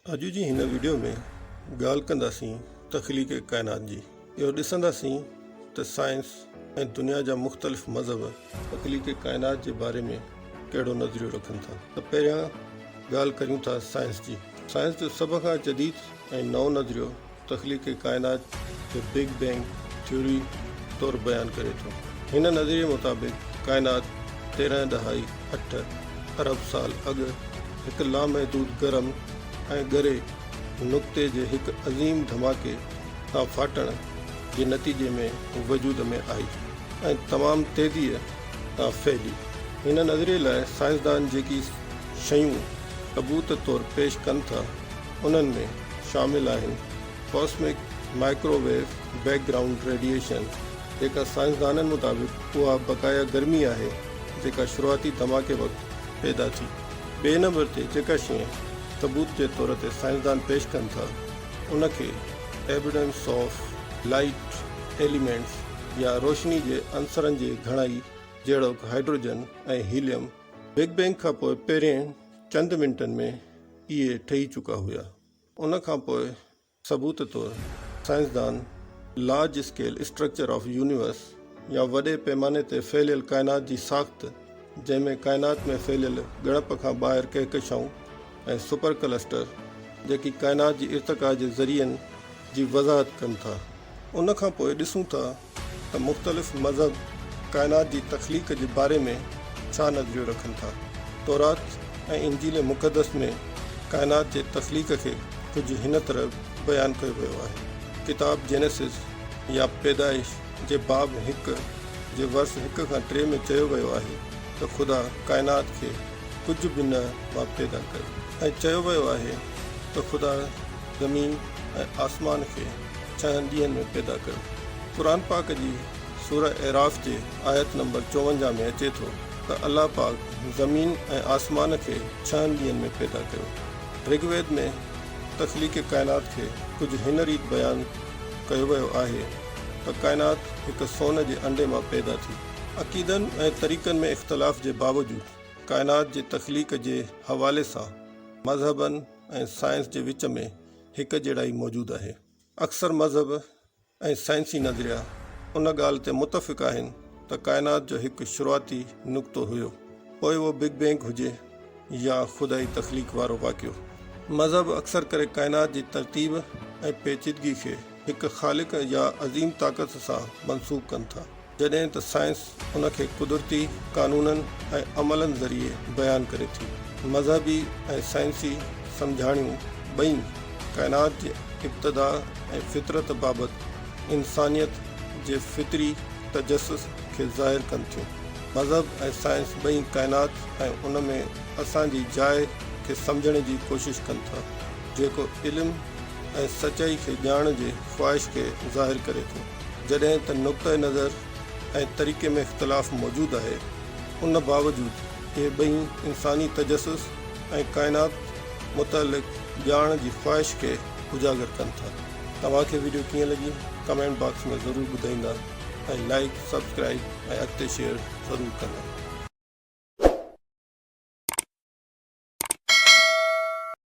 अॼु जी हिन वीडियो में ॻाल्हि कंदासीं तख़लीक़ काइनात जी। इहो ॾिसंदासीं त साइंस ऐं दुनिया जा मुख़्तलिफ़ मज़हब तख़लीक़ काइनात जे बारे में कहिड़ो नज़रियो रखनि था। त पहिरियां ॻाल्हि करियूं था साइंस जी। साइंस जो सभ खां जदीद ऐं नओं नज़रियो तख़लीक़ काइनात जो बिग बैंग थ्योरी तौरु बयानु करे थो। हिन नज़रिए मुताबिक़ काइनात 13.8 अरब साल अॻु हिकु लामहदूद गरम ऐं ॻरे नुक़्ते जे हिकु अज़ीम धमाके खां फाटण जे नतीजे में वजूद में आई ऐं तमामु तेज़ीअ सां फैली। हिन नज़रिए लाइ साइंसदान जेकी शयूं सबूत तौरु पेश कनि था उन्हनि में शामिल आहिनि कॉस्मिक माइक्रोवेव बैकग्राउंड रेडिएशन, जेका साइंसदाननि मुताबिक़ उहा बक़ाया गर्मी आहे जेका शुरूआती धमाके वक़्तु पैदा थी। ॿिए नंबर ते जेका शइ सबूत जे तौर ते साइंसदान पेश कनि था उनखे एविडेंस ऑफ लाइट एलिमेंट्स या रोशनी जे अंसरनि जे घणाई जहिड़ो हाइड्रोजन ऐं हीलियम बिग बैंग खां पोइ पहिरें चंद मिंटनि में इहे ठही चुका हुआ। उन खां पोइ सबूत तौरु साइंसदान large scale structure of universe या वॾे पैमाने ते फैलियल काइनात जी साख़्त, जंहिंमें काइनात में फैलियल ॻणप खां ॿाहिरि कहकशाऊं ऐं सुपर क्लस्टर जेकी काइनात जी इर्तिक़ा जे ज़रियनि जी वज़ाहत कनि था। उन खां पोइ ॾिसूं था त मुख़्तलिफ़ मज़हब काइनात जी तख़लीक़ जे बारे में छा नज़रियो रखनि था। तौरात ऐं इंजील मुक़दस में काइनात जे तख़लीक़ खे कुझु हिन तरह बयानु कयो वियो आहे। किताब जेनेसिस या पैदाइश जे बाब 1 जे वर्स 1 खां 3 में चयो वियो आहे त ख़ुदा काइनात खे कुझु बि न मां पैदा कयो ऐं चयो वियो आहे त ख़ुदा ज़मीन ऐं आसमान खे 6 ॾींहंनि में पैदा कयो। क़ुरान पाक जी सूरह एराफ़ जे आयत नंबर 54 में अचे थो त अल्लाह पाक ज़मीन ऐं आसमान खे 6 ॾींहंनि में पैदा कयो। ऋग्वेद में तख़लीक़ काइनात खे कुझु हिन रीति बयानु कयो वियो आहे त काइनात हिकु सोन जे अंडे मां पैदा थी। अक़ीदनि ऐं तरीक़नि में इख़्तिलाफ़ जे बावजूदि काइनात जे तख़लीक़ जे हवाले सां मज़हबनि ऐं साइंस जे विच में हिकु जहिड़ाई मौजूदु आहे। अक्सर मज़हब ऐं साइंसी नज़रिया उन ॻाल्हि ते मुतफ़िक़ आहिनि त काइनात जो हिकु शुरूआती नुक़्तो हुयो, पोइ उहो बिग बैंग हुजे या ख़ुदाई तख़लीक़ वारो वाक़ियो। मज़हब अक्सर करे काइनात जी तरतीब ऐं पेचीदगी खे हिकु ख़ालिक़ या अज़ीम ताक़त सां मंसूब कनि था, जॾहिं त साइंस उनखे कुदरती क़ानूननि ऐं अमलनि ज़रिए बयानु करे थी। मज़हबी ऐं साइंसी सम्झाणियूं ॿई काइनात जे इब्तिदा ऐं फितरत बाबति इंसानियत जे फितरी तजस्सुस खे ज़ाहिर कनि थियूं। मज़हब ऐं साइंस ॿई काइनात ऐं उन में असांजी जाइ खे सम्झण जी कोशिशि कनि था, जेको इल्मु ऐं सचाई खे ॼाण जे ख़्वाहिश खे ज़ाहिर करे थो। जॾहिं त नुक़्ते नज़र ऐं तरीक़े में इख़्तिलाफ़ मौजूदु आहे, उन बावजूदि इहे ॿई इंसानी तजस्सुस ऐं काइनात मुतअल्लिक़ ॼाण जी ख़्वाहिश खे उजागर कनि था। तव्हांखे वीडियो कीअं लॻी कमेंट बॉक्स में ज़रूरु ॿुधाईंदा ऐं लाइक, सब्सक्राइब ऐं अॻिते शेयर ज़रूरु कंदा।